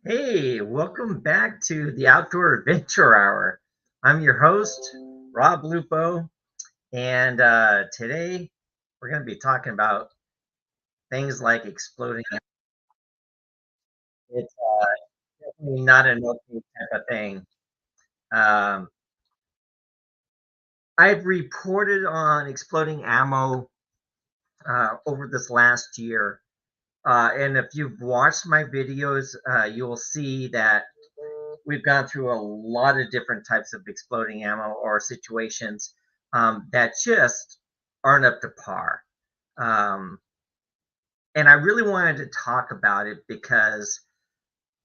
Hey, welcome back to the Outdoor Adventure Hour. I'm your host, Rob Lupo, and today we're going to be talking about things like exploding. It's definitely not an okay type of thing. Um, I've reported on exploding ammo over this last year, and if you've watched my videos, you'll see that we've gone through a lot of different types of exploding ammo or situations that just aren't up to par. Um, and I really wanted to talk about it because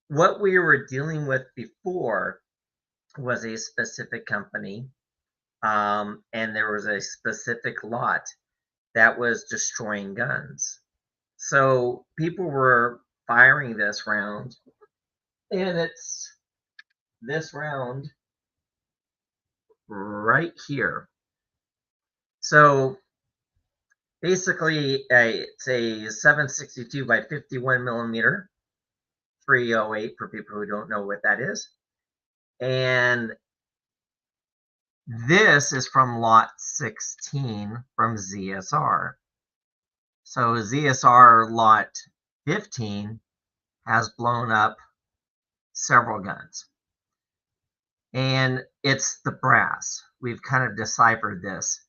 what we were dealing with before was a specific company, and there was a specific lot that was destroying guns. So people were firing this round, and it's this round right here. So basically, it's a 762 by 51 millimeter, 308 for people who don't know what that is. And this is from lot 16 from ZSR. So ZSR lot 15 has blown up several guns. And it's the brass. We've kind of deciphered this.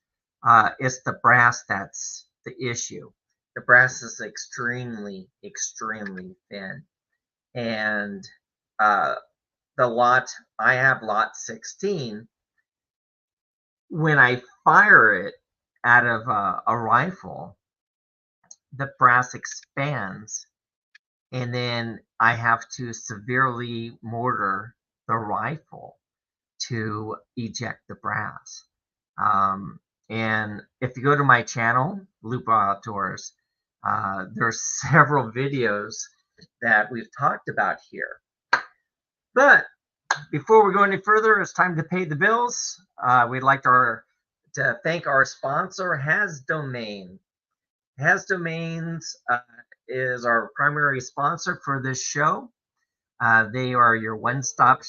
It's the brass that's the issue. The brass is extremely, extremely thin. And uh, the lot, I have lot 16. When I fire it out of a rifle, the brass expands, and then I have to severely mortar the rifle to eject the brass. Um, and if you go to my channel, Lupo Outdoors, there's several videos that we've talked about here. But before we go any further, it's time to pay the bills. We'd like to thank our sponsor, Has Domain. Has Domains is our primary sponsor for this show. They are your one-stop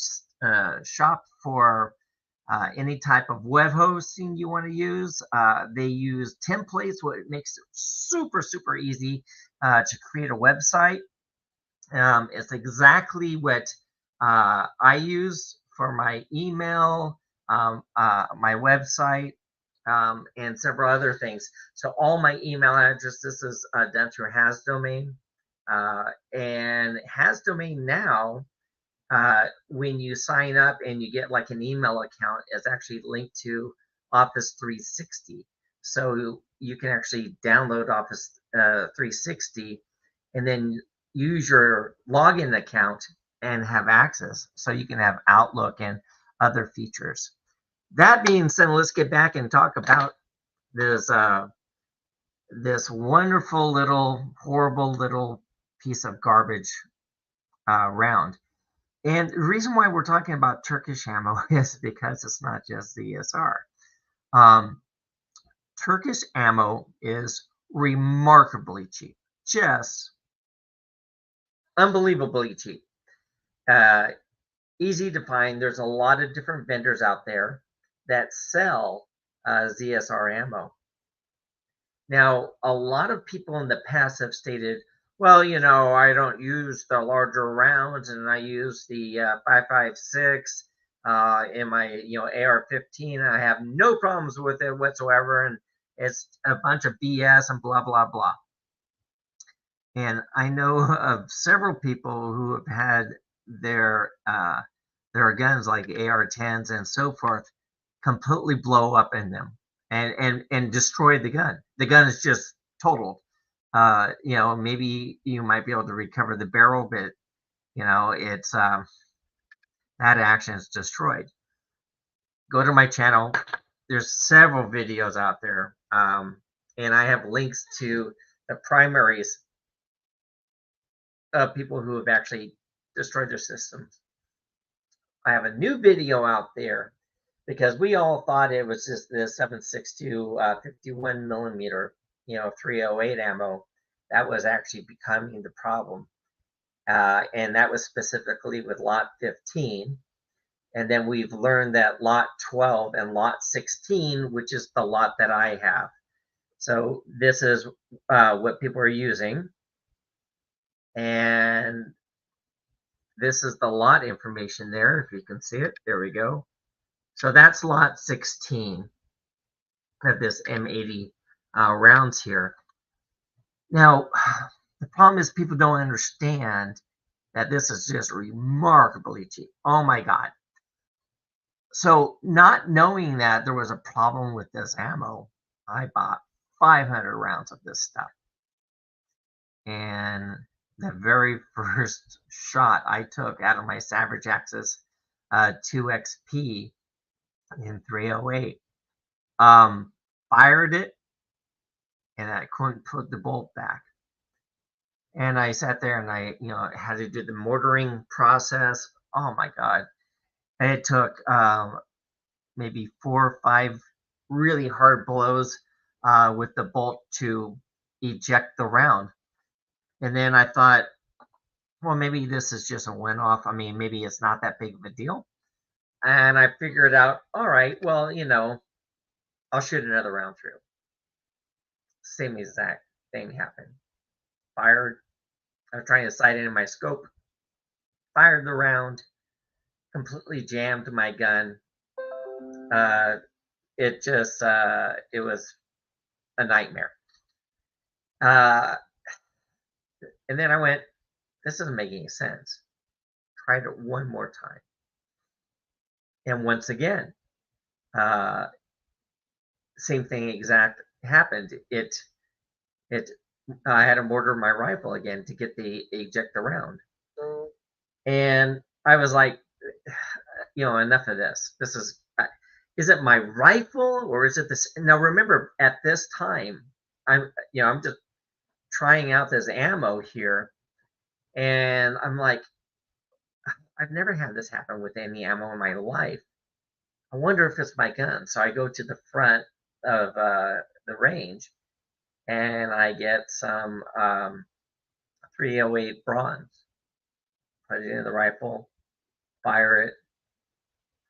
shop for any type of web hosting you want to use. They use templates, what makes it super, super easy to create a website. It's exactly what I use for my email, my website, and several other things. So all my email addresses is done through Has Domain. And Has Domain now, when you sign up and you get like an email account, it's actually linked to Office 360. So you can actually download Office 360 and then use your login account and have access. So you can have Outlook and other features. That being said, let's get back and talk about this this wonderful little horrible little piece of garbage round. And the reason why we're talking about Turkish ammo is because it's not just the ESR. Um, Turkish ammo is remarkably cheap, just unbelievably cheap. Uh, Easy to find. There's a lot of different vendors out there that sell ZSR ammo. Now, a lot of people in the past have stated, well, I don't use the larger rounds and I use the 5.56 in my, AR-15. I have no problems with it whatsoever. And it's a bunch of BS and blah, blah, blah. And I know of several people who have had their guns like AR-10s and so forth completely blow up in them and destroy the gun. The gun is just totaled. Maybe you might be able to recover the barrel, but it's that action is destroyed. Go to my channel. There's several videos out there, and I have links to the primaries of people who have actually destroyed their systems. I have a new video out there because we all thought it was just the 7.62 51 millimeter, 308 ammo that was actually becoming the problem. and that was specifically with lot 15. And then we've learned that lot 12 and lot 16, which is the lot that I have. So this is what people are using. And this is the lot information there, if you can see it. There we go. So that's lot 16 of this M80 rounds here. Now, the problem is people don't understand that this is just remarkably cheap. Oh my God. So not knowing that there was a problem with this ammo, I bought 500 rounds of this stuff. And the very first shot I took out of my Savage Axis 2XP in 308, fired it, and I couldn't put the bolt back. And I sat there and I, had to do the mortaring process. Oh my God. And it took maybe 4 or 5 really hard blows with the bolt to eject the round. And then I thought, well, maybe this is just a one-off. I mean, maybe it's not that big of a deal. And I figured out, all right, well, I'll shoot another round through. Same exact thing happened. Fired. I was trying to sight into my scope. Fired the round. Completely jammed my gun. It was a nightmare. And then I went, this isn't making any sense. Tried it one more time. And once again, same thing exact happened. I had to mortar my rifle again to get the eject the round. And I was like, enough of this. This is it my rifle or is it this? Now remember, at this time, I'm just trying out this ammo here, and I'm like, I've never had this happen with any ammo in my life. I wonder if it's my gun. So I go to the front of the range, and I get some 308 bronze. Put it in the rifle, fire it,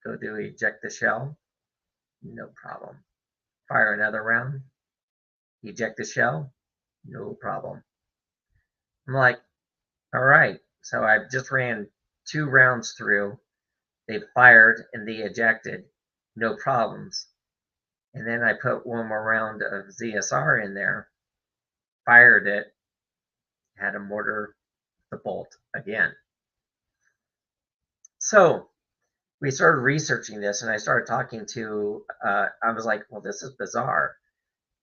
go do eject the shell, no problem. Fire another round, eject the shell, no problem. I'm like, all right. So I just ran 2 rounds through. They fired and they ejected, no problems. And then I put one more round of ZSR in there, fired it, had to mortar the bolt again. So we started researching this, and I started talking to, I was like, well, this is bizarre.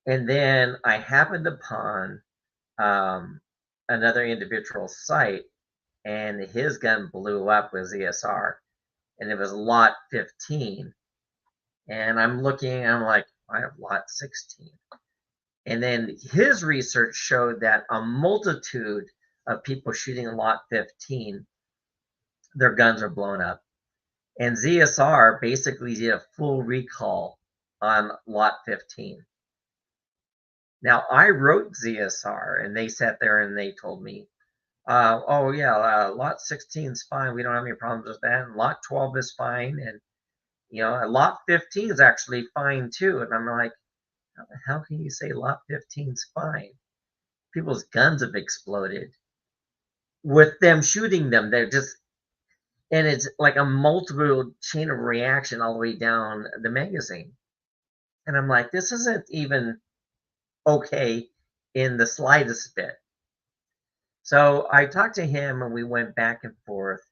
And then I happened upon another individual's site, and his gun blew up with ZSR, and it was lot 15. And I'm looking, and I'm like, I have lot 16. And then his research showed that a multitude of people shooting lot 15, their guns are blown up. And ZSR basically did a full recall on lot 15. Now, I wrote ZSR, and they sat there and they told me, oh, yeah, lot 16 is fine. We don't have any problems with that. And lot 12 is fine. And, lot 15 is actually fine, too. And I'm like, how can you say lot 15 is fine? People's guns have exploded. With them shooting them, they're just, and it's like a multiple chain of reaction all the way down the magazine. And I'm like, this isn't even okay in the slightest bit. So I talked to him and we went back and forth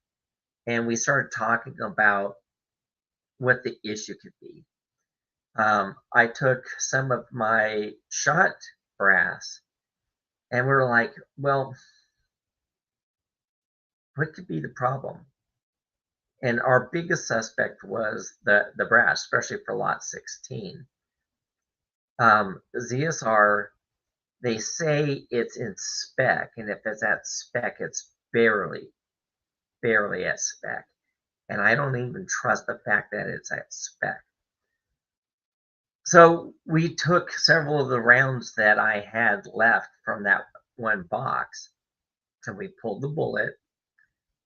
and we started talking about what the issue could be. I took some of my shot brass and we were like, well, what could be the problem? And our biggest suspect was the brass, especially for lot 16. ZSR, they say it's in spec, and if it's at spec, it's barely at spec. And I don't even trust the fact that it's at spec. So we took several of the rounds that I had left from that one box, and we pulled the bullet,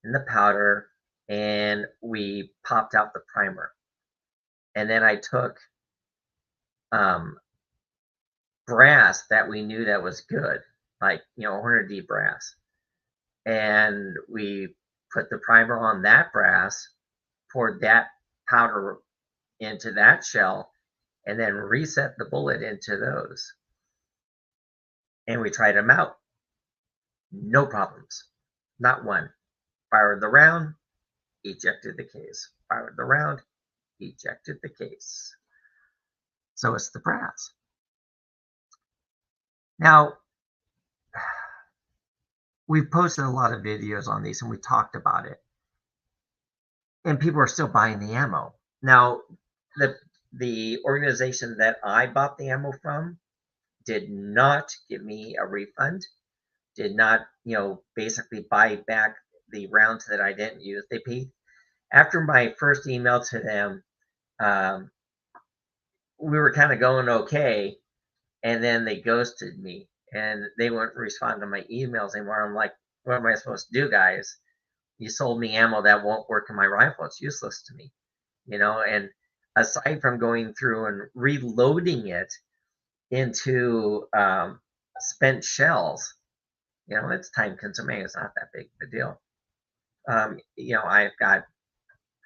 in the powder, and we popped out the primer. And then I took um, brass that we knew that was good, like 100D brass, and we put the primer on that brass, poured that powder into that shell, and then reset the bullet into those. And we tried them out. No problems. Not one. Fired the round, ejected the case. Fired the round, ejected the case. So it's the brass. Now, we've posted a lot of videos on these and we talked about it. And people are still buying the ammo. Now, the organization that I bought the ammo from did not give me a refund, did not, basically buy back the rounds that I didn't use. They paid, after my first email to them, we were kind of going okay, and then they ghosted me, and they wouldn't respond to my emails anymore. I'm like, what am I supposed to do, guys? You sold me ammo that won't work in my rifle. It's useless to me, and aside from going through and reloading it into spent shells, it's time consuming. It's not that big of a deal. I've got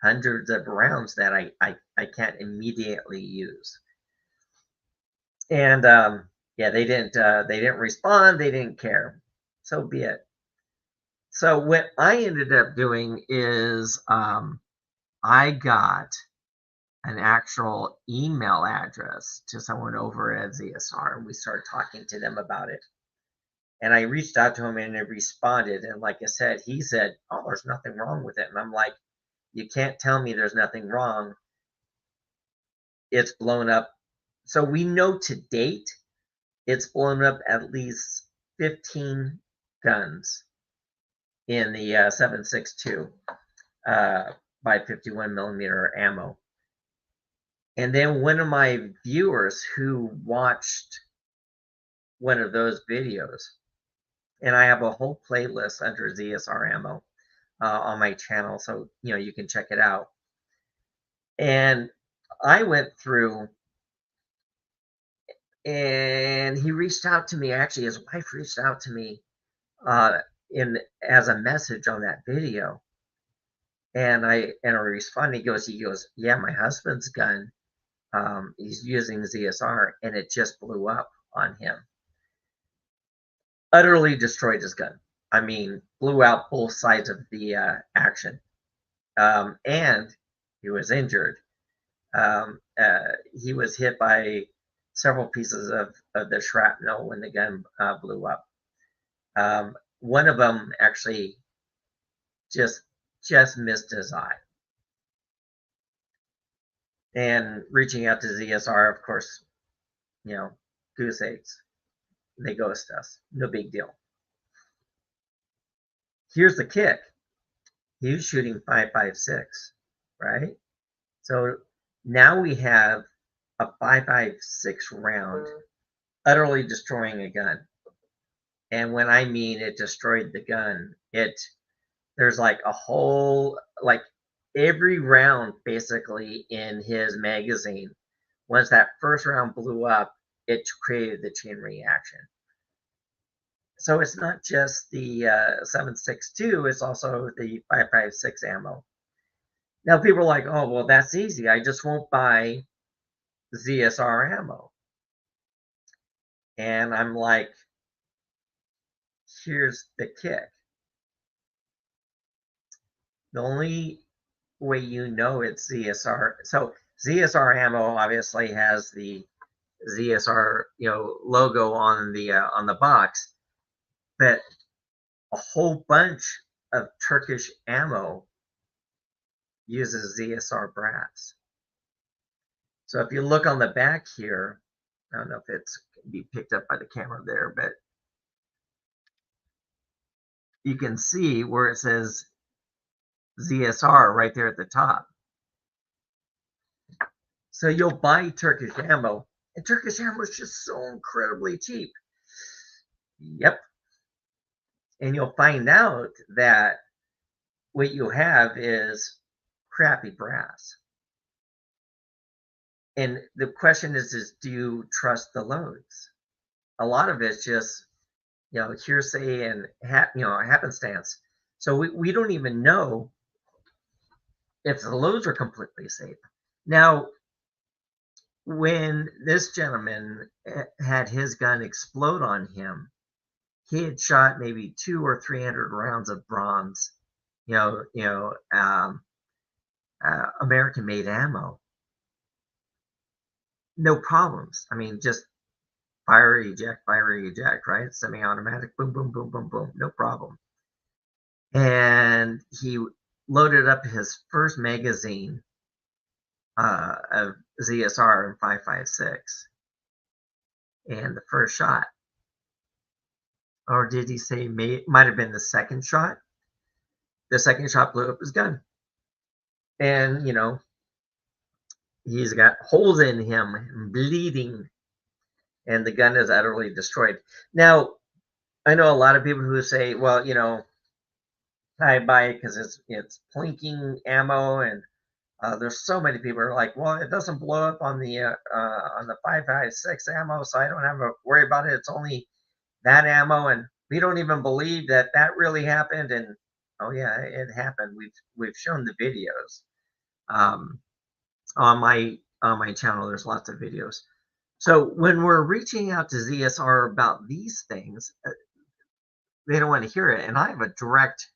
hundreds of rounds that I can't immediately use. And yeah, they didn't respond. They didn't care. So be it. So what I ended up doing is I got an actual email address to someone over at ZSR, and we started talking to them about it. And I reached out to him, and he responded. And like I said, he said, "Oh, there's nothing wrong with it." And I'm like, "You can't tell me there's nothing wrong. It's blown up." So we know to date, it's blown up at least 15 guns in the 7.62 by 51 millimeter ammo. And then one of my viewers who watched one of those videos, and I have a whole playlist under ZSR ammo on my channel, so you can check it out. And I went through, and he reached out to me. Actually, his wife reached out to me in as a message on that video, and I responded. He goes, "Yeah, my husband's gun. He's using ZSR, and it just blew up on him. Utterly destroyed his gun. I mean, blew out both sides of the action, and he was injured. He was hit by several pieces of the shrapnel when the gun blew up. One of them actually just missed his eye." And reaching out to ZSR, of course, goose eggs. They ghost us. No big deal. Here's the kick. He was shooting 5.56, right? So now we have a 5.56 round utterly destroying a gun. And when I mean it destroyed the gun, there's like a whole, like every round basically in his magazine, once that first round blew up, it created the chain reaction. So it's not just the 7.62, it's also the 5.56 ammo. Now people are like, "Oh, well, that's easy. I just won't buy ZSR ammo." And I'm like, here's the kick. The only way it's ZSR, so ZSR ammo obviously has the ZSR logo on the box, but a whole bunch of Turkish ammo uses ZSR brass. So if you look on the back here, I don't know if it's can be picked up by the camera there, but you can see where it says ZSR right there at the top. So you'll buy Turkish ammo, and Turkish ammo is just so incredibly cheap. Yep. And you'll find out that what you have is crappy brass. And the question is do you trust the loads? A lot of it's just, hearsay and happenstance. So we don't even know if the loads are completely safe. Now, when this gentleman had his gun explode on him, he had shot maybe 200 or 300 rounds of bronze, you know, you know, um, American-made ammo. No problems. I mean, just fire, eject, right? Semi-automatic, boom, boom, boom, boom, boom, no problem. And he loaded up his first magazine of ZSR in 5.56, and the first shot, or did he say might have been the second shot? The second shot blew up his gun, and he's got holes in him, bleeding, and the gun is utterly destroyed. Now, I know a lot of people who say, well, I buy it because it's plinking ammo, and there's so many people who are like, well, it doesn't blow up on the 5.56 ammo, so I don't have to worry about it. It's only that ammo, and we don't even believe that that really happened. And oh yeah, it happened. We've shown the videos um, on my channel. There's lots of videos. So when we're reaching out to ZSR about these things, they don't want to hear it. And I have a direct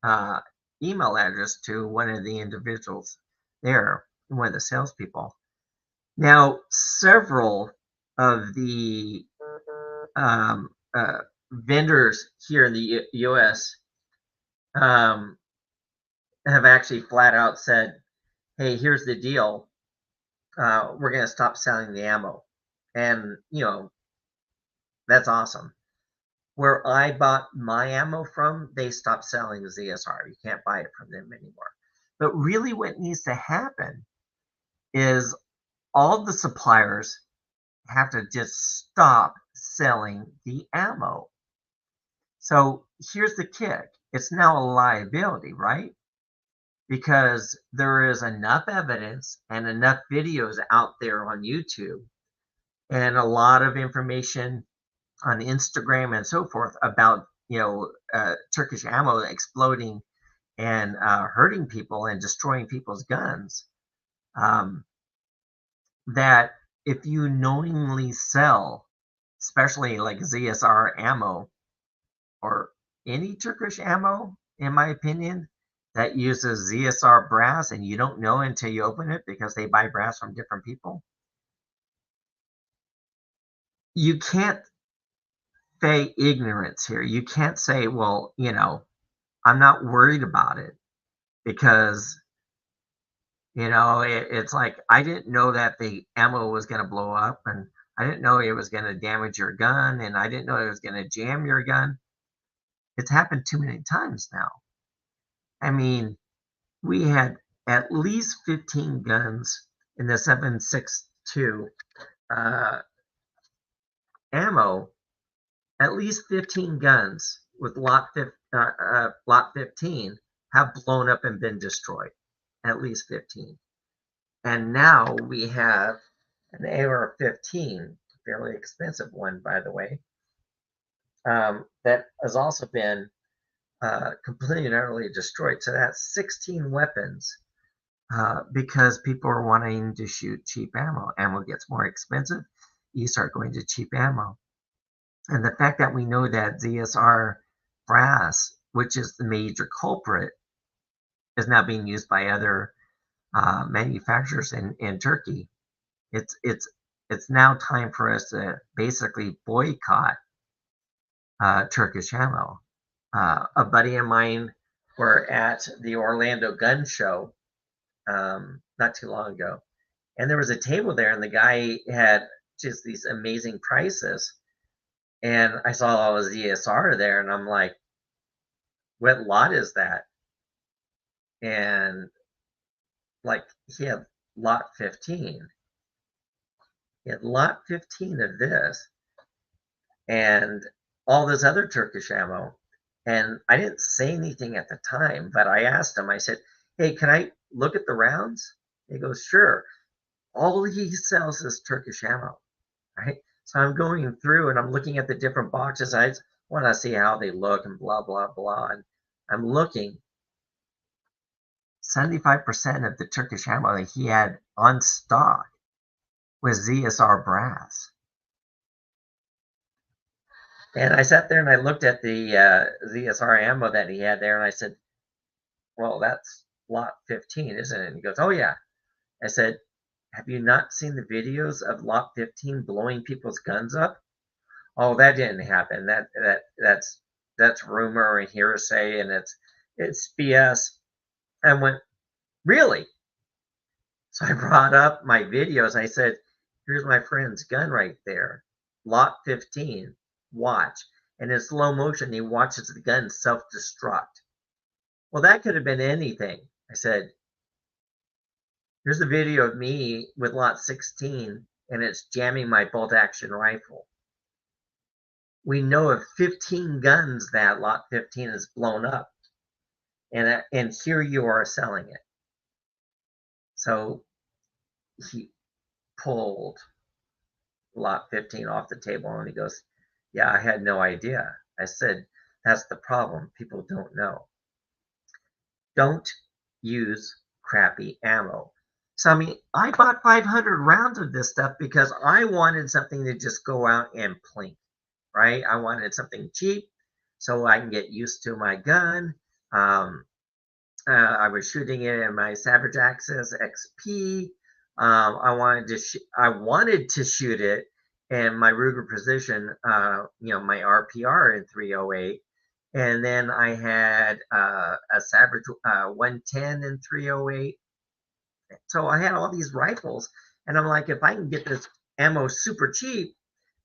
uh, email address to one of the individuals there, one of the salespeople. Now, several of the vendors here in the U.S. Um, have actually flat out said, "Hey, here's the deal. We're going to stop selling the ammo," and that's awesome. Where I bought my ammo from, they stopped selling the ZSR. You can't buy it from them anymore. But really, what needs to happen is all the suppliers have to just stop selling the ammo. So here's the kick. It's now a liability, right? Because there is enough evidence and enough videos out there on YouTube and a lot of information on Instagram and so forth about, Turkish ammo exploding and hurting people and destroying people's guns. Um, that if you knowingly sell, especially like ZSR ammo or any Turkish ammo, in my opinion, that uses ZSR brass and you don't know until you open it because they buy brass from different people, you can't feign ignorance here. You can't say, well, I'm not worried about it because, it's like I didn't know that the ammo was going to blow up, and I didn't know it was going to damage your gun, and I didn't know it was going to jam your gun. It's happened too many times now. I mean, we had at least 15 guns in the 7.62 uh, ammo, at least 15 guns with lot 15 have blown up and been destroyed. At least 15. And now we have an AR-15, fairly expensive one, by the way, that has also been completely and utterly destroyed. So that's 16 weapons because people are wanting to shoot cheap ammo. Ammo gets more expensive. You start going to cheap ammo. And the fact that we know that ZSR brass, which is the major culprit, is now being used by other manufacturers in Turkey. It's now time for us to basically boycott Turkish ammo. A buddy of mine were at the Orlando Gun Show not too long ago, and there was a table there, and the guy had just these amazing prices. And I saw all his ZSR there, and I'm like, "What lot is that?" And like he had lot 15. He had lot 15 of this, and all this other Turkish ammo. And I didn't say anything at the time, but I asked him, I said, hey, can I look at the rounds? He goes, sure. All he sells is Turkish ammo, right? So I'm going through and I'm looking at the different boxes. I want to see how they look and blah, blah, blah. And I'm looking, 75% of the Turkish ammo that he had on stock was ZSR brass. And I sat there and I looked at the ZSR ammo that he had there and I said, well, that's lot 15, isn't it? And he goes, oh, yeah. I said, have you not seen the videos of lot 15 blowing people's guns up? Oh, that didn't happen. That's rumor and hearsay and it's BS. I went, really? So I brought up my videos. I said, here's my friend's gun right there. Lot 15. Watch. And in slow motion, he watches the gun self-destruct. Well, that could have been anything. I said, here's a video of me with lot 16, and it's jamming my bolt-action rifle. We know of 15 guns that lot 15 is blown up, and here you are selling it. So he pulled lot 15 off the table, and he goes, yeah, I had no idea. I said, that's the problem. People don't know. Don't use crappy ammo. So, I mean, I bought 500 rounds of this stuff because I wanted something to just go out and plink, right? I wanted something cheap so I can get used to my gun. I was shooting it in my Savage Access XP. I wanted to shoot it in my Ruger Precision, my RPR in 308. And then I had a Savage 110 in 308. So I had all these rifles, and I'm like, if I can get this ammo super cheap,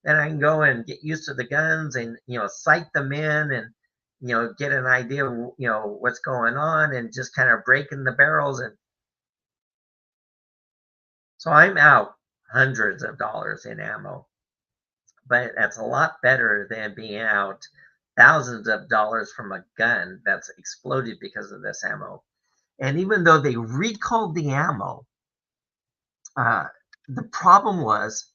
then I can go and get used to the guns and sight them in and get an idea of what's going on and just kind of breaking the barrels. And so I'm out hundreds of dollars in ammo, but that's a lot better than being out thousands of dollars from a gun that's exploded because of this ammo. And even though they recalled the ammo, the problem was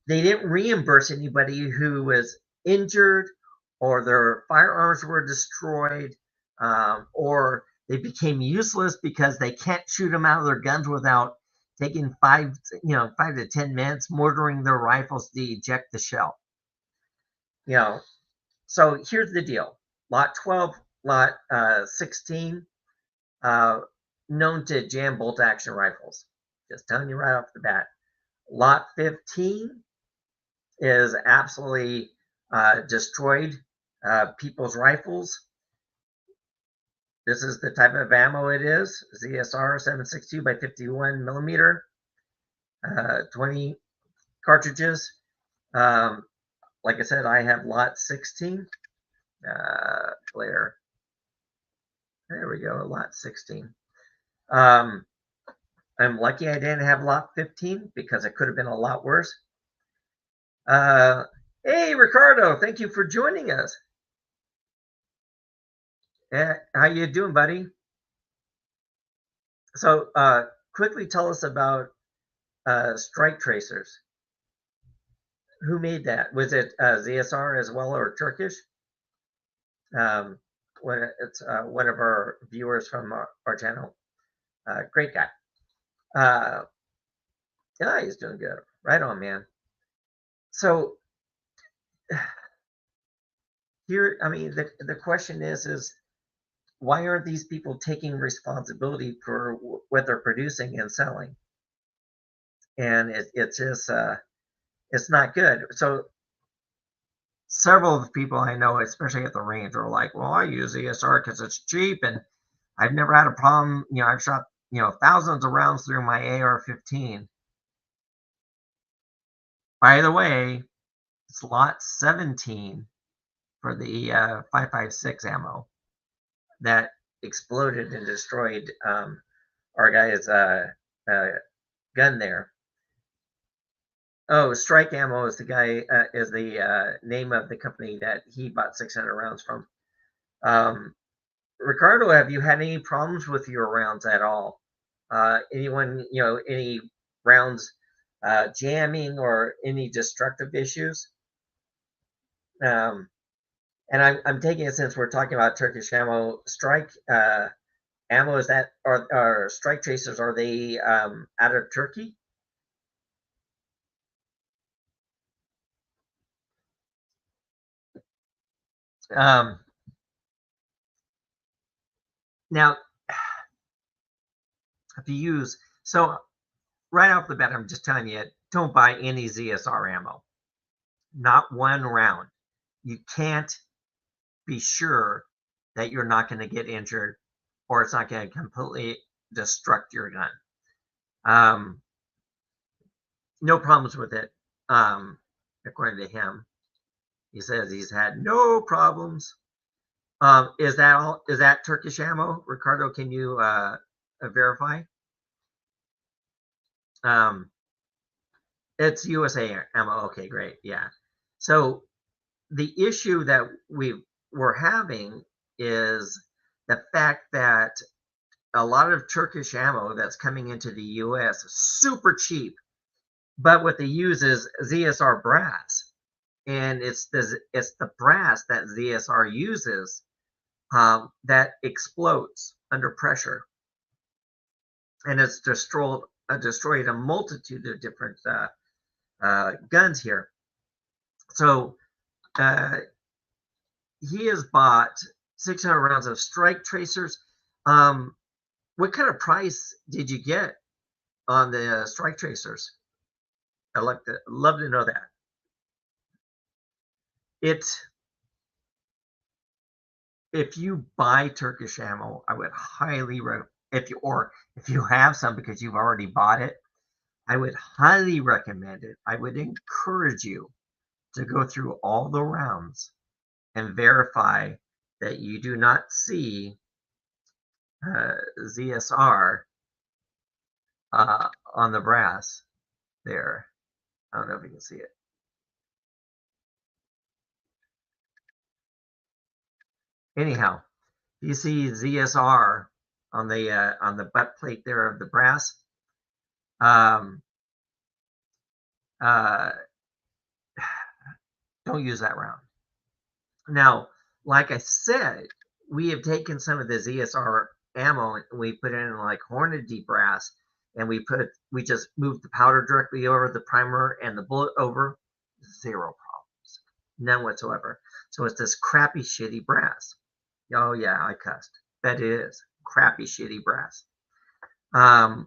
they didn't reimburse anybody who was injured or their firearms were destroyed, or they became useless because they can't shoot them out of their guns without taking 5 to 10 minutes mortaring their rifles to eject the shell. So here's the deal. Lot 12, lot 16, known to jam bolt action rifles. Just telling you right off the bat. Lot 15 is absolutely destroyed people's rifles. This is the type of ammo it is. ZSR 7.62 by 51 millimeter, 20 cartridges. Like I said, I have lot 16. There we go, lot 16. I'm lucky I didn't have lot 15 because it could have been a lot worse. Hey, Ricardo, thank you for joining us. How you doing, buddy? So, quickly tell us about strike tracers. Who made that? Was it ZSR as well or Turkish? It's one of our viewers from our channel. Great guy. Yeah, he's doing good. Right on, man. So here, I mean, the question is why aren't these people taking responsibility for what they're producing and selling? And it's just it's not good. So several of the people I know, especially at the range, are like, well, I use ESR because it's cheap and I've never had a problem. I've shot thousands of rounds through my AR-15. By the way, it's lot 17 for the 5.56 ammo that exploded and destroyed our guy's gun there. Oh, Strike Ammo is the guy is the name of the company that he bought 600 rounds from. Ricardo, have you had any problems with your rounds at all? Anyone, any rounds jamming or any destructive issues? Um, and I'm taking it, since we're talking about Turkish ammo, strike ammo, is that, or strike tracers, are they out of Turkey? Um, Now, if you use, so right off the bat, I'm just telling you, don't buy any ZSR ammo. Not one round. You can't be sure that you're not going to get injured, or it's not going to completely destruct your gun. No problems with it, according to him. He says he's had no problems. Is that all? Is that Turkish ammo, Ricardo? Can you verify? Um, it's USA ammo. Okay, great. Yeah. So the issue that we're having is the fact that a lot of Turkish ammo that's coming into the US is super cheap, but what they use is ZSR brass, and it's the brass that ZSR uses that explodes under pressure, and it's destroyed a multitude of different guns here. So uh, he has bought 600 rounds of strike tracers. Um, what kind of price did you get on the strike tracers? I'd love to know that. It's If you buy Turkish ammo, I would highly if you have some because you've already bought it, I would highly recommend it. I would encourage you to go through all the rounds and verify that you do not see ZSR on the brass there. I don't know if you can see it. Anyhow, you see ZSR on the butt plate there of the brass. Um, uh, don't use that round. Now, like I said, we have taken some of the ZSR ammo and we put it in like Hornady brass, and we just moved the powder directly over the primer and the bullet over. Zero problems, none whatsoever. So it's this crappy, shitty brass. Oh yeah, I cussed. That is crappy, shitty brass. Um,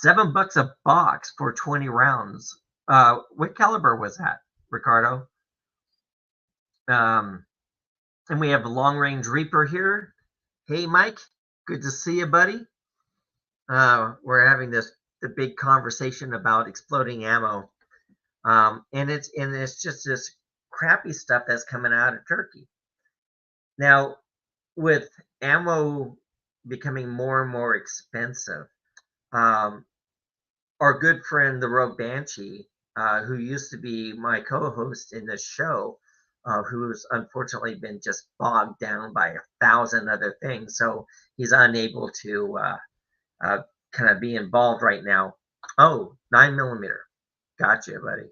$7 a box for 20 rounds. What caliber was that, Ricardo? Um, and we have the long range Reaper here. Hey, Mike, good to see you, buddy. We're having the big conversation about exploding ammo, and it's just this crappy stuff that's coming out of Turkey now. With ammo becoming more and more expensive, um, our good friend the Rogue Banshee, who used to be my co-host in this show, who's unfortunately been just bogged down by 1,000 other things, so he's unable to uh, kind of be involved right now. Oh, 9 millimeter. Gotcha, buddy.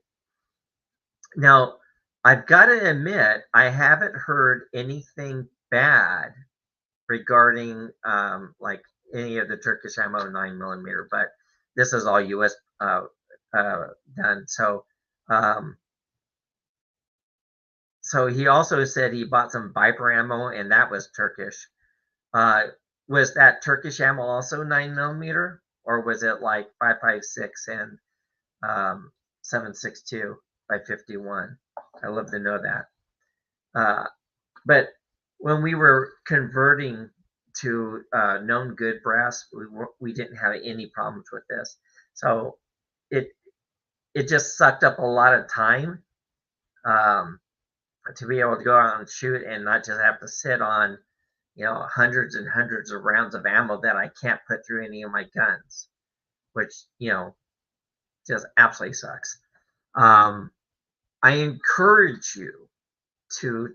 Now, I've got to admit, I haven't heard anything bad regarding like any of the Turkish ammo 9 millimeter, but this is all U.S. Done. Um, so he also said he bought some Viper ammo, and that was Turkish. Uh, was that Turkish ammo also 9 millimeter, or was it like 5.56 and 7.62 by 51? I love to know that. But when we were converting to known good brass, we didn't have any problems with this. So it it just sucked up a lot of time, um, to be able to go out and shoot and not just have to sit on hundreds and hundreds of rounds of ammo that I can't put through any of my guns, which just absolutely sucks. Um, I encourage you to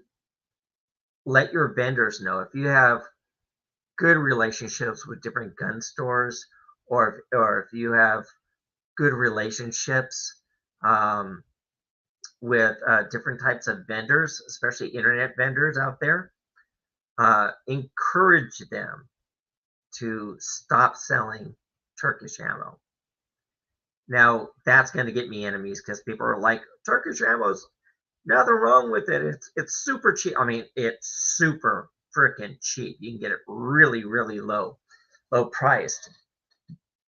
let your vendors know. If you have good relationships with different gun stores, or if you have good relationships um, with different types of vendors, especially internet vendors out there, encourage them to stop selling Turkish ammo. Now, that's going to get me enemies because people are like, Turkish ammo's nothing wrong with it. It's super cheap. I mean, it's super freaking cheap. You can get it really, really low priced.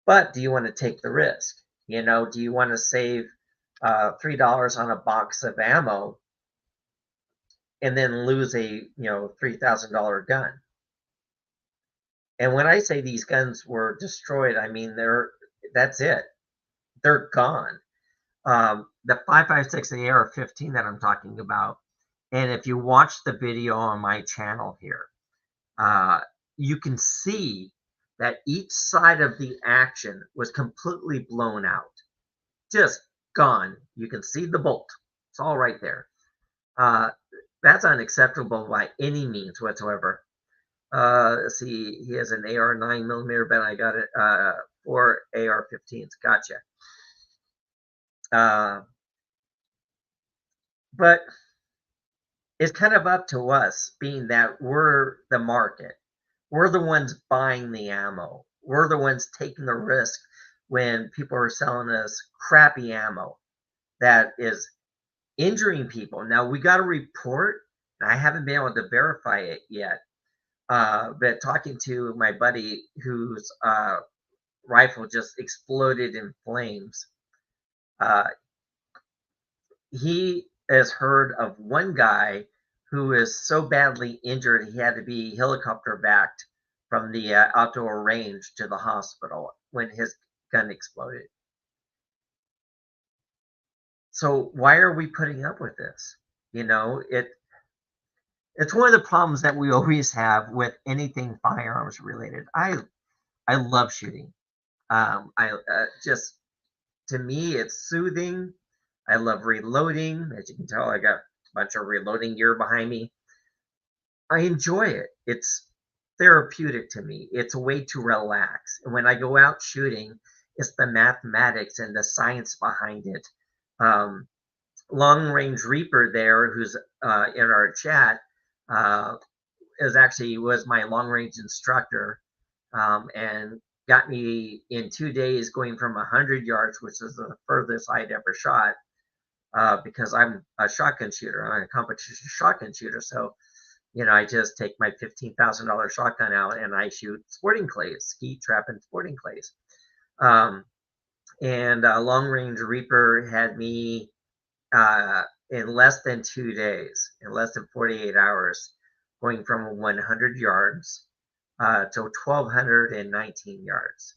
But do you want to take the risk? Do you want to save $3 on a box of ammo and then lose a $3,000 gun? And when I say these guns were destroyed, I mean that's it. They're gone. The 5.56 and the AR-15 that I'm talking about, and if you watch the video on my channel here, uh, you can see that each side of the action was completely blown out, just gone. You can see the bolt. It's all right there. Uh, that's unacceptable by any means whatsoever. Let's see, he has an AR 9mm, but I got it 4 AR-15s. Gotcha. But it's kind of up to us, being that we're the market. We're the ones buying the ammo. We're the ones taking the risk when people are selling us crappy ammo that is injuring people. Now, we got a report, and I haven't been able to verify it yet, but talking to my buddy whose rifle just exploded in flames, uh, he has heard of one guy who is so badly injured he had to be helicopter backed from the outdoor range to the hospital when his gun exploded. So why are we putting up with this? It's one of the problems that we always have with anything firearms related. I love shooting. I just To me, it's soothing. I love reloading. As you can tell, I got a bunch of reloading gear behind me. I enjoy it. It's therapeutic to me. It's a way to relax. And when I go out shooting, it's the mathematics and the science behind it. Um, Long Range Reaper there, who's in our chat, uh, was my long range instructor, and got me in 2 days going from 100 yards, which is the furthest I'd ever shot, because I'm a shotgun shooter. I'm a competition shotgun shooter. So, I just take my $15,000 shotgun out and I shoot sporting clays, skeet, trap, and sporting clays. And Long Range Reaper had me in less than 2 days, in less than 48 hours, going from 100 yards to 1,219 yards.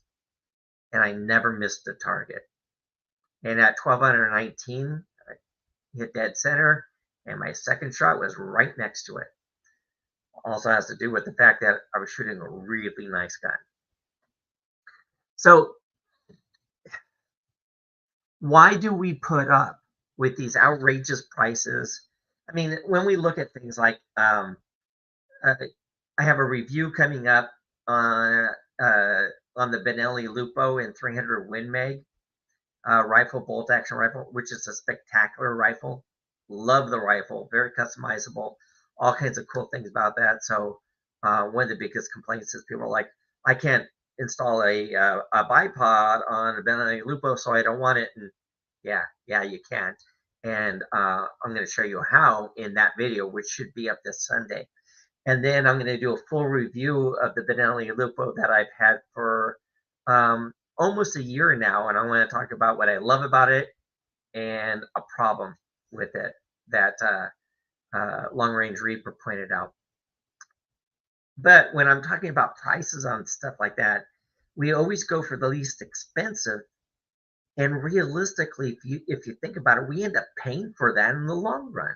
And I never missed the target. And at 1,219, I hit dead center, and my second shot was right next to it. Also has to do with the fact that I was shooting a really nice gun. So why do we put up with these outrageous prices? I mean, when we look at things like, I have a review coming up on the Benelli Lupo in 300 Win Mag rifle, bolt action rifle, which is a spectacular rifle. Love the rifle, very customizable, all kinds of cool things about that. So one of the biggest complaints is people are like, I can't install a bipod on a Benelli Lupo, so I don't want it. And yeah, you can. And I'm going to show you how in that video, which should be up this Sunday. And then I'm going to do a full review of the Benelli Lupo that I've had for almost a year now. And I want to talk about what I love about it and a problem with it that Long Range Reaper pointed out. But when I'm talking about prices on stuff like that, we always go for the least expensive. And realistically, if you think about it, we end up paying for that in the long run.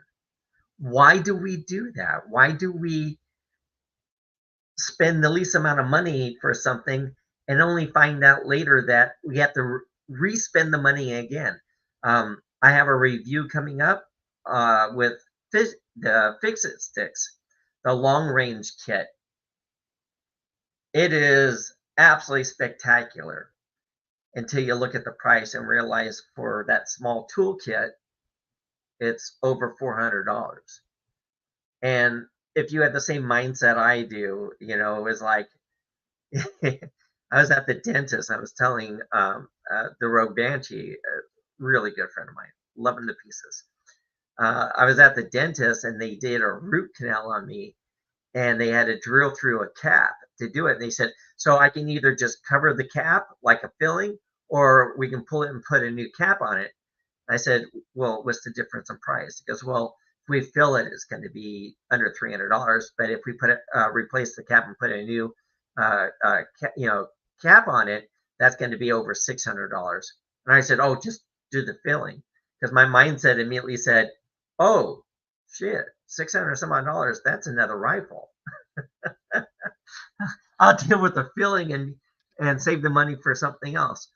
Why do we do that? Why do we spend the least amount of money for something and only find out later that we have to re-spend the money again? I have a review coming up with the Fix-It sticks. the long range kit. It is absolutely spectacular until you look at the price and realize for that small toolkit, it's over $400. And if you had the same mindset I do, it was like I was at the dentist. I was telling the Rogue Banshee, a really good friend of mine, love him to pieces. I was at the dentist and they did a root canal on me, and they had to drill through a cap to do it. And they said, so I can either just cover the cap like a filling, or we can pull it and put a new cap on it. I said, well, what's the difference in price? He goes, well, if we fill it, it's going to be under $300. But if we put it, replace the cap and put a new, cap on it, that's going to be over $600. And I said, oh, just do the filling, because my mindset immediately said, oh, shit, 600 some odd dollars. That's another rifle. I'll deal with the filling and save the money for something else.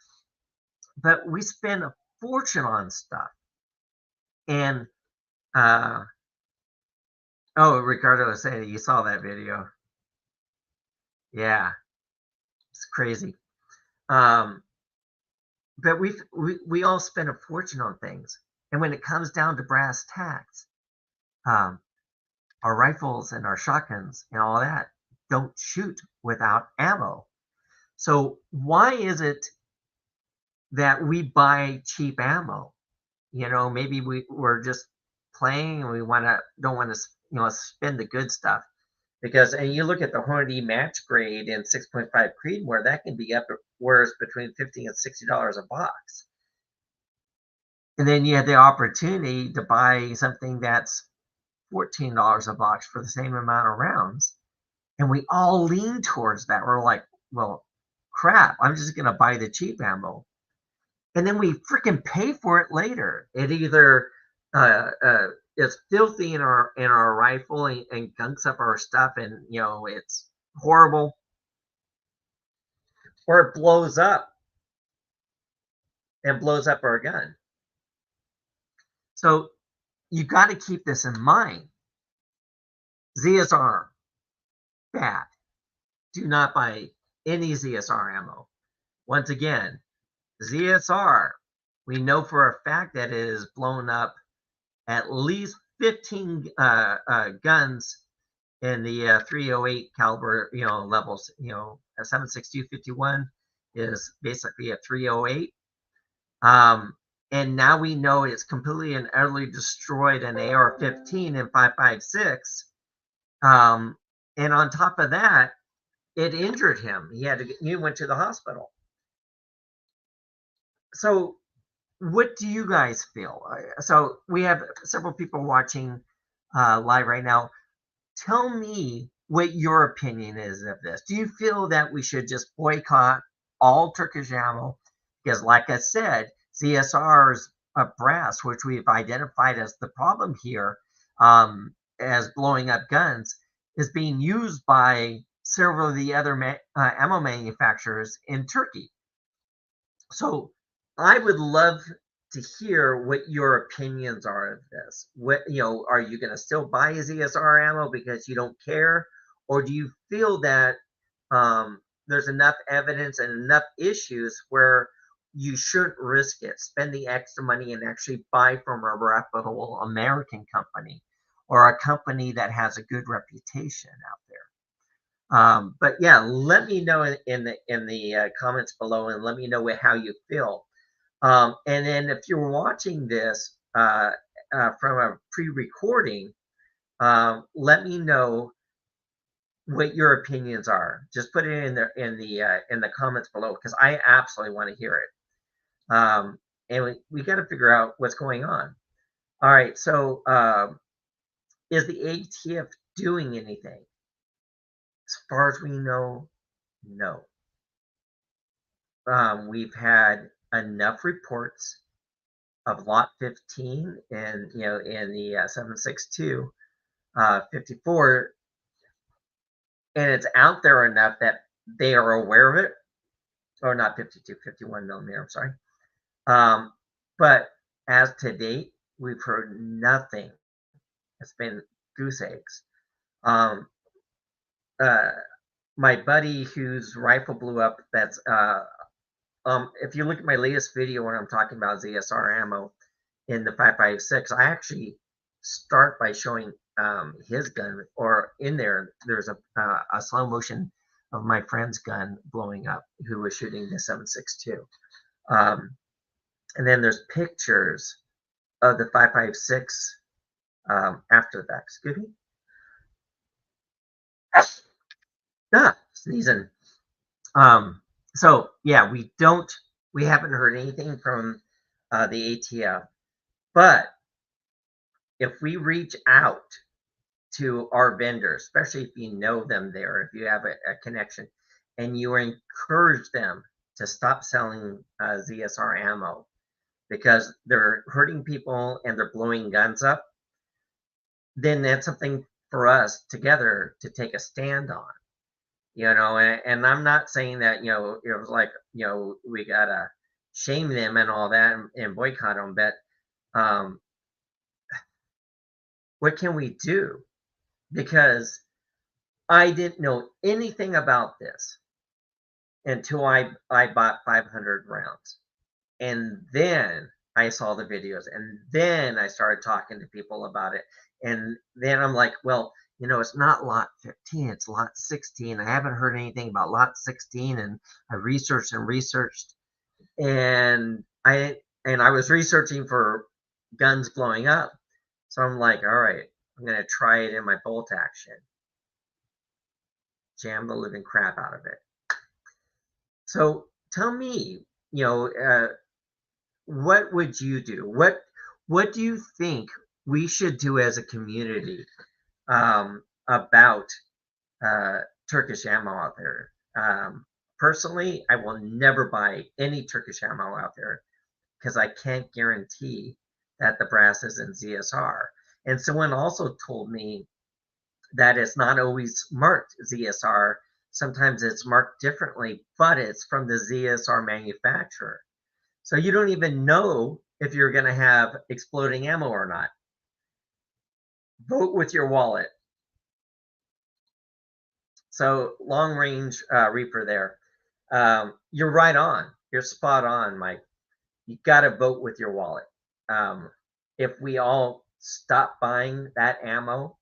But we spend a fortune on stuff. And Ricardo was saying you saw that video. Yeah, it's crazy. But we all spend a fortune on things, and when it comes down to brass tacks, our rifles and our shotguns and all that don't shoot without ammo. So why is it that we buy cheap ammo? Maybe we're just playing and we don't want to spend the good stuff, and you look at the Hornady match grade in 6.5 Creedmoor, that can be upwards between $50 and $60 a box. And then you have the opportunity to buy something that's $14 a box for the same amount of rounds. And we all lean towards that. We're like, well, crap, I'm just going to buy the cheap ammo. And then we freaking pay for it later. It either is filthy in our rifle and gunks up our stuff, and it's horrible, or it blows up and blows up our gun. So you got to keep this in mind. ZSR, bad. Do not buy any ZSR ammo. Once again, ZSR, we know for a fact that it has blown up at least 15 guns in the 308 caliber, levels. A 7.62 is basically a 308. And now we know it's completely and utterly destroyed an AR-15 and 5.56. And on top of that, it injured him. He went to the hospital. So what do you guys feel? So we have several people watching live right now. Tell me what your opinion is of this. Do you feel that we should just boycott all Turkish ammo? Because like I said, ZSR's brass, which we've identified as the problem here, as blowing up guns, is being used by several of the other ammo manufacturers in Turkey. So I would love to hear what your opinions are of this. Are you going to still buy ZSR ammo because you don't care, or do you feel that there's enough evidence and enough issues where you shouldn't risk it, spend the extra money, and actually buy from a reputable American company or a company that has a good reputation out there? But yeah, let me know in the comments below, and let me know how you feel. And then if you're watching this from a pre-recording, let me know what your opinions are. Just put it in the comments below, because I absolutely want to hear it. And we got to figure out what's going on. All right, so is the ATF doing anything? As far as we know, no. We've had enough reports of lot 15 and in the 7.62 54, and it's out there enough that they are aware of it, or not 52, 51 millimeter, I'm sorry. But as to date, we've heard nothing. It's been goose eggs. Um, uh, my buddy whose rifle blew up, if you look at my latest video when I'm talking about ZSR ammo in the 5.56, I actually start by showing his gun, or in there's a slow motion of my friend's gun blowing up, who was shooting the 7.62. Um, and then there's pictures of the 5.56 after that. Excuse me. Sneezing. Um, so yeah, we haven't heard anything from the ATF, but if we reach out to our vendors, especially if you know them there, if you have a connection, and you encourage them to stop selling ZSR ammo because they're hurting people and they're blowing guns up, then that's something for us together to take a stand on. And I'm not saying that it was like we gotta shame them and all that and boycott them, but um, what can we do? Because I didn't know anything about this until I bought 500 rounds. And then I saw the videos, and then I started talking to people about it. And then I'm like, well, it's not lot 15, it's lot 16. I haven't heard anything about lot 16. And I researched, and I was researching for guns blowing up. So I'm like, all right, I'm gonna try it in my bolt action. Jam the living crap out of it. So tell me, what would you do? What do you think we should do as a community about Turkish ammo out there? Personally, I will never buy any Turkish ammo out there because I can't guarantee that the brass is in ZSR. And someone also told me that it's not always marked ZSR. Sometimes it's marked differently, but it's from the ZSR manufacturer. So you don't even know if you're going to have exploding ammo or not. Vote with your wallet. So long range reaper there. You're right on. You're spot on, Mike. You got to vote with your wallet. If we all stop buying that ammo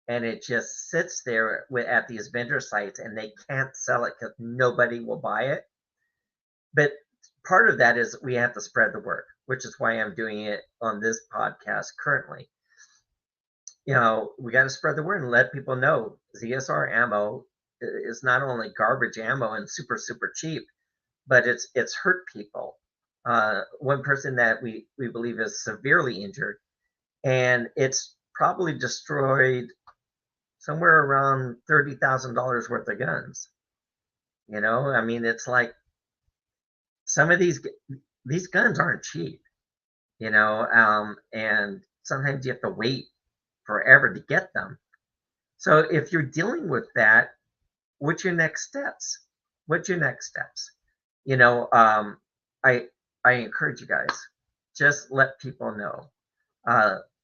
and it just sits there at these vendor sites and they can't sell it because nobody will buy it. But part of that is we have to spread the word, which is why I'm doing it on this podcast currently. We got to spread the word and let people know ZSR ammo is not only garbage ammo and super, super cheap, but it's hurt people. One person that we believe is severely injured, and it's probably destroyed somewhere around $30,000 worth of guns. I mean, it's like some of these guns aren't cheap. And sometimes you have to wait forever to get them. So if you're dealing with that, what's your next steps? What's your next steps? You know, um, I I encourage you guys, just let people know.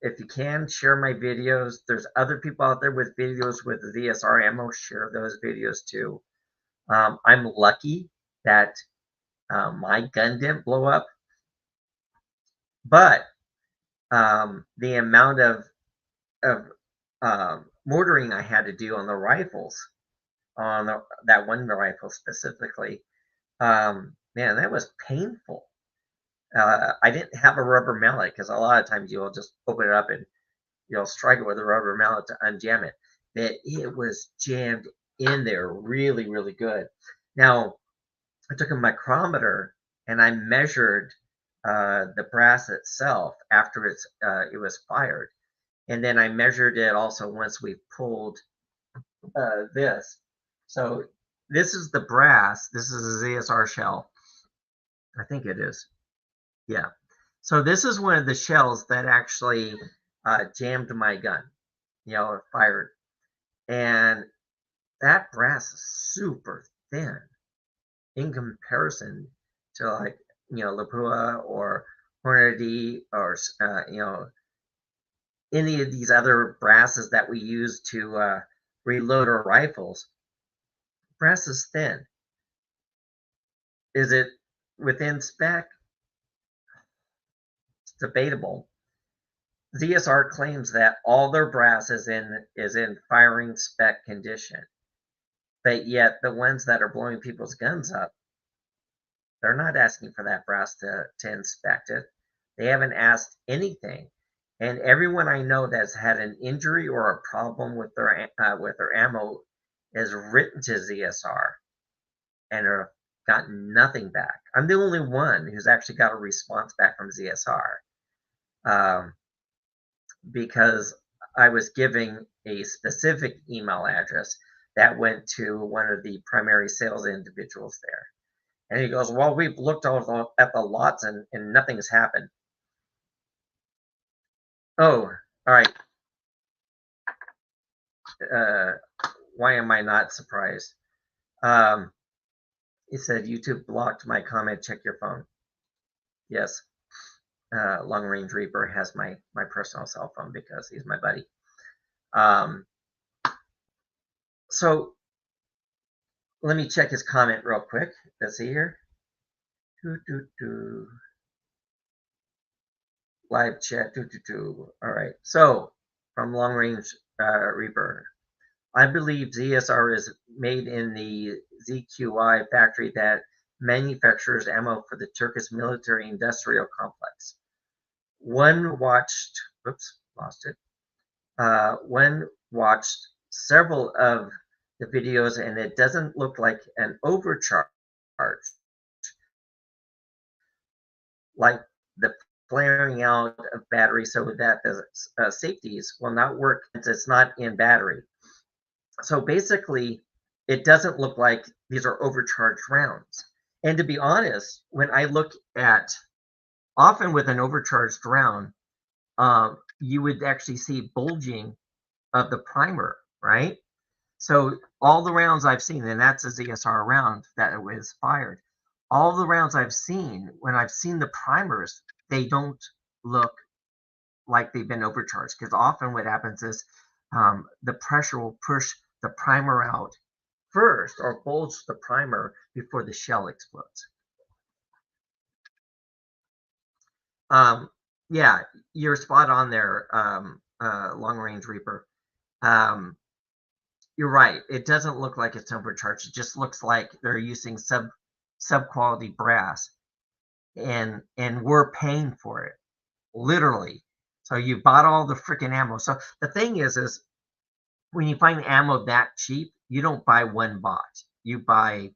If you can, share my videos. There's other people out there with videos with VSR ammo. Share those videos too. I'm lucky that my gun didn't blow up, but the amount of mortaring I had to do on the rifles, on that one rifle specifically, man, that was painful. I didn't have a rubber mallet because a lot of times you'll just open it up and you'll strike it with a rubber mallet to unjam it. But it was jammed in there really, really good. Now, I took a micrometer and I measured the brass itself after it was fired, and then I measured it also once we pulled this. So this is the brass. This is a ZSR shell. I think it is. Yeah. So this is one of the shells that actually jammed my gun. Fired, and that brass is super thin in comparison to like Lupo or Hornady or any of these other brasses that we use to reload our rifles, brass is thin. Is it within spec? It's debatable. ZSR claims that all their brass is in firing spec condition, but yet the ones that are blowing people's guns up, they're not asking for that brass to inspect it. They haven't asked anything. And everyone I know that's had an injury or a problem with their ammo is written to ZSR and have gotten nothing back. I'm the only one who's actually got a response back from ZSR, because I was giving a specific email address that went to one of the primary sales individuals there. And he goes, well, we've looked all at the lots and nothing's happened. Oh, all right. Why am I not surprised? He said, YouTube blocked my comment. Check your phone. Yes. Long Range Reaper has my personal cell phone because he's my buddy. So let me check his comment real quick. Let's see here. Live chat. All right. So from Long Range Reaper, I believe ZSR is made in the ZQI factory that manufactures ammo for the Turkish military industrial complex. One watched, oops, lost it. One watched several of the videos and it doesn't look like an overcharge, like the flaring out of battery so that the safeties will not work since it's not in battery. So basically, it doesn't look like these are overcharged rounds. And to be honest, when I look at often with an overcharged round, you would actually see bulging of the primer, right? So all the rounds I've seen, and that's a ZSR round that was fired. All the rounds I've seen, when I've seen the primers, they don't look like they've been overcharged because often what happens is the pressure will push the primer out first or bulge the primer before the shell explodes. Yeah, you're spot on there, Long Range Reaper. You're right. It doesn't look like it's overcharged. It just looks like they're using sub quality brass, and we're paying for it, literally. So you bought all the freaking ammo. So the thing is when you find ammo that cheap, you don't buy one box. You buy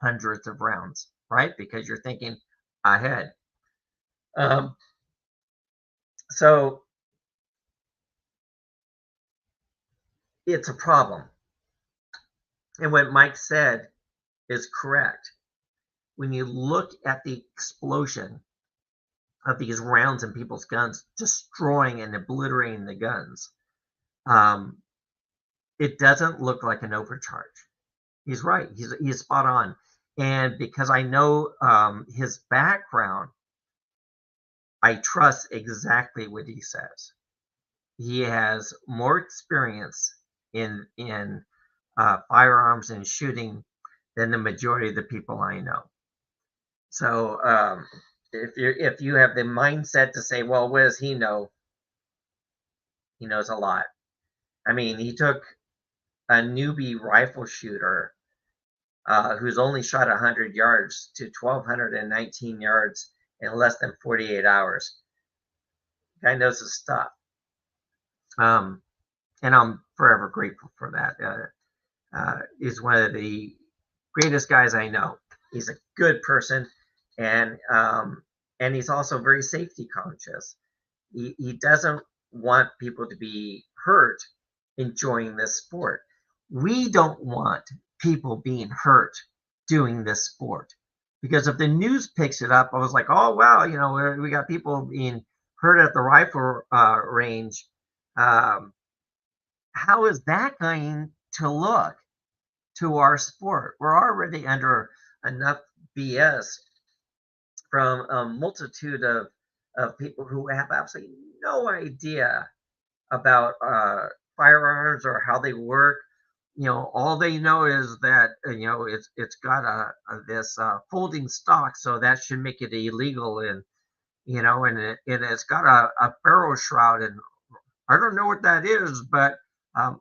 hundreds of rounds, right? Because you're thinking ahead. So it's a problem. And what Mike said is correct. When you look at the explosion of these rounds in people's guns, destroying and obliterating the guns, it doesn't look like an overcharge. He's right. He's spot on. And because I know his background, I trust exactly what he says. He has more experience in firearms and shooting than the majority of the people I know. So if you have the mindset to say, well, what does he know? He knows a lot. I mean, he took a newbie rifle shooter who's only shot 100 yards to 1,219 yards in less than 48 hours. Guy knows his stuff. And I'm forever grateful for that. He's one of the greatest guys I know. He's a good person, and he's also very safety conscious. He doesn't want people to be hurt enjoying this sport. We don't want people being hurt doing this sport, because if the news picks it up, I was like, oh wow, we got people being hurt at the rifle range. How is that going to look to our sport? We're already under enough BS from a multitude of people who have absolutely no idea about firearms or how they work. All they know is that it's got this folding stock, so that should make it illegal, and it's got a barrel shroud, and I don't know what that is, but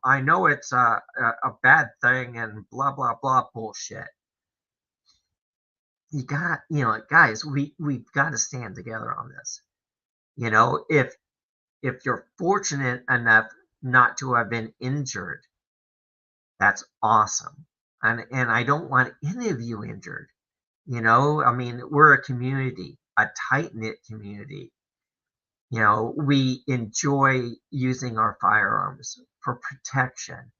I know it's a bad thing, and blah blah blah bullshit. Guys, we've got to stand together on this. If you're fortunate enough not to have been injured, that's awesome. And I don't want any of you injured. I mean, we're a community, a tight knit community. We enjoy using our firearms for protection,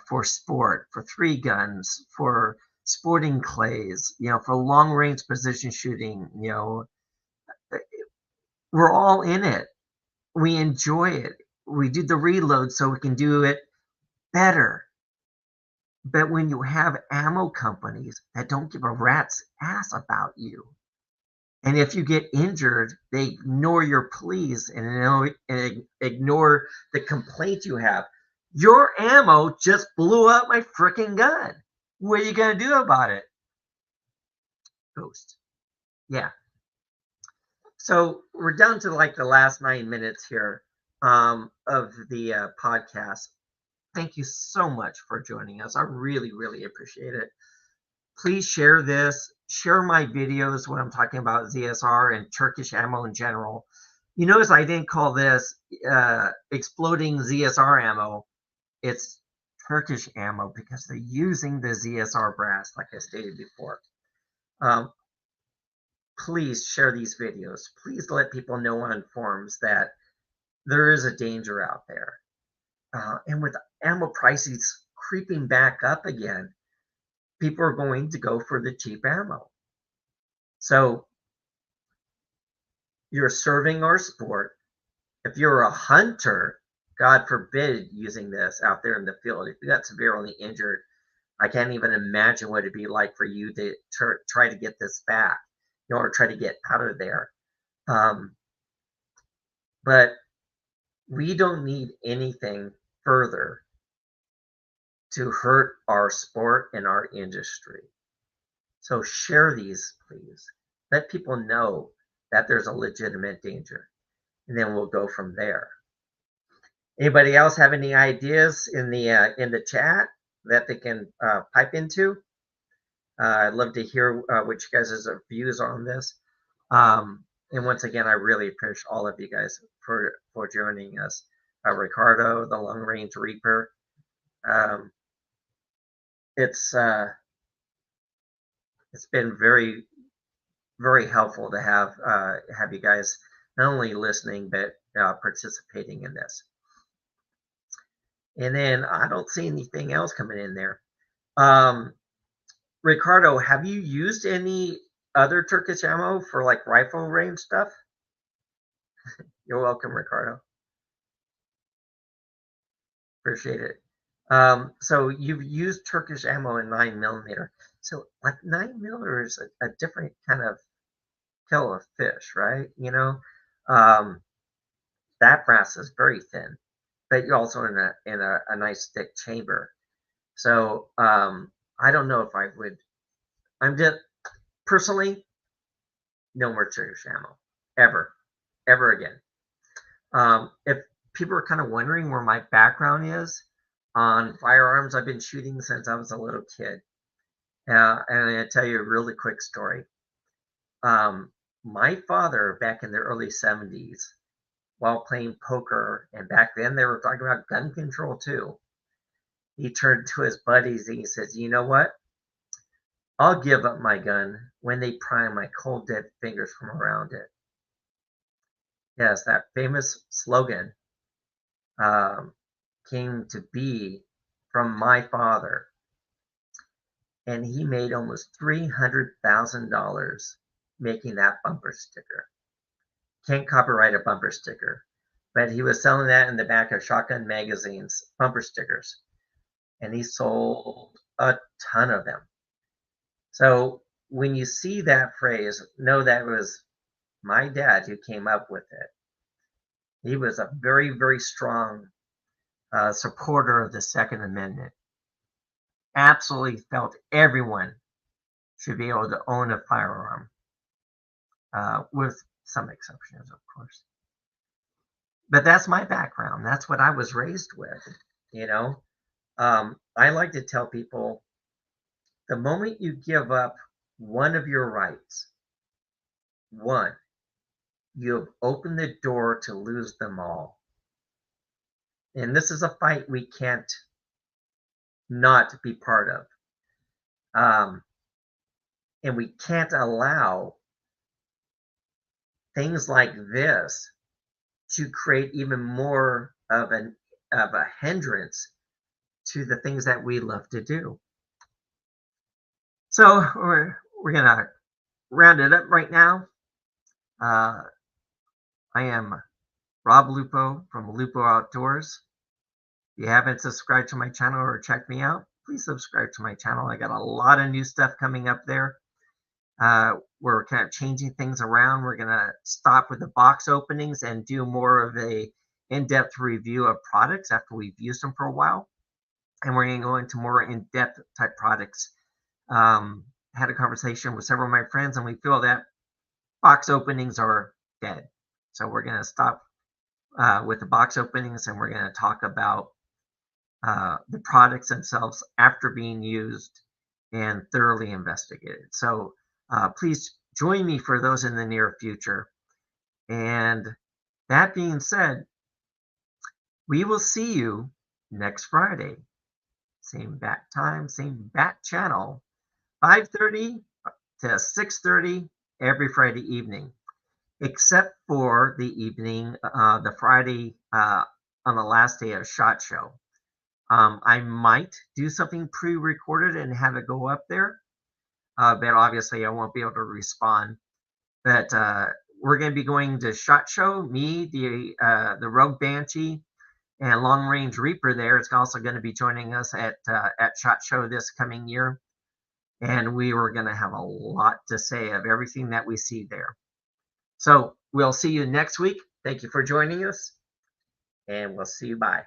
for sport, for three guns, for sporting clays, for long range precision shooting. We're all in it. We enjoy it. We do the reload so we can do it better. But when you have ammo companies that don't give a rat's ass about you, and if you get injured, they ignore your pleas and ignore the complaint you have. Your ammo just blew up my freaking gun. What are you going to do about it? Ghost. Yeah. So we're down to like the last 9 minutes here of the podcast. Thank you so much for joining us. I really, really appreciate it. Please share this. Share my videos when I'm talking about ZSR and Turkish ammo in general. You notice I didn't call this exploding ZSR ammo. It's Turkish ammo because they're using the ZSR brass, like I stated before. Please share these videos. Please let people know on forums that there is a danger out there. And with ammo prices creeping back up again, people are going to go for the cheap ammo. So you're serving our sport. If you're a hunter, God forbid using this out there in the field. If you got severely injured, I can't even imagine what it'd be like for you to try to get this back, or try to get out of there. But we don't need anything further to hurt our sport and our industry. So share these, please. Let people know that there's a legitimate danger, and then we'll go from there. Anybody else have any ideas in the chat that they can pipe into? I'd love to hear what you guys' views on this. And once again, I really appreciate all of you guys for joining us. Ricardo, the Long Range Reaper. It's been very, very helpful to have you guys not only listening but participating in this. And then I don't see anything else coming in there. Ricardo, have you used any other Turkish ammo for like rifle range stuff? You're welcome, Ricardo. Appreciate it. So you've used Turkish ammo in 9mm. So like 9mm is a different kind of kill of fish, right? That brass is very thin, but you're also in a nice thick chamber. So I don't know if I would. I'm just personally no more Turkish ammo ever again. If people are kind of wondering where my background is on firearms, I've been shooting since I was a little kid. And I'm going to tell you a really quick story. My father, back in the early 70s, while playing poker, and back then they were talking about gun control too, he turned to his buddies and he says, you know what? I'll give up my gun when they pry my cold dead fingers from around it. Yes, that famous slogan came to be from my father. And he made almost $300,000 making that bumper sticker. Can't copyright a bumper sticker, but he was selling that in the back of Shotgun Magazine's bumper stickers. And he sold a ton of them. So when you see that phrase, know that it was my dad who came up with it. He was a very, very strong supporter of the Second Amendment. Absolutely felt everyone should be able to own a firearm, with some exceptions, of course. But that's my background. That's what I was raised with. You know, I like to tell people the moment you give up one of your rights, one, you've opened the door to lose them all. And this is a fight we can't not be part of. Um, and we can't allow things like this to create even more of a hindrance to the things that we love to do. So we're gonna round it up right now. Uh, I am Rob Lupo from Lupo Outdoors. If you haven't subscribed to my channel or checked me out, please subscribe to my channel. I got a lot of new stuff coming up there. We're kind of changing things around. We're going to stop with the box openings and do more of a in-depth review of products after we've used them for a while. And we're going to go into more in-depth type products. Had a conversation with several of my friends, and we feel that box openings are dead. So we're going to stop with the box openings, and we're going to talk about the products themselves after being used and thoroughly investigated. So please join me for those in the near future. And that being said, we will see you next Friday. Same bat time, same bat channel, 5:30 to 6:30 every Friday evening, except for the evening, the Friday on the last day of SHOT Show. I might do something pre-recorded and have it go up there, but obviously I won't be able to respond. But we're going to be going to SHOT Show. Me, the Rogue Banshee, and Long Range Reaper there is also going to be joining us at SHOT Show this coming year, and we were going to have a lot to say of everything that we see there. So we'll see you next week. Thank you for joining us, and we'll see you. Bye.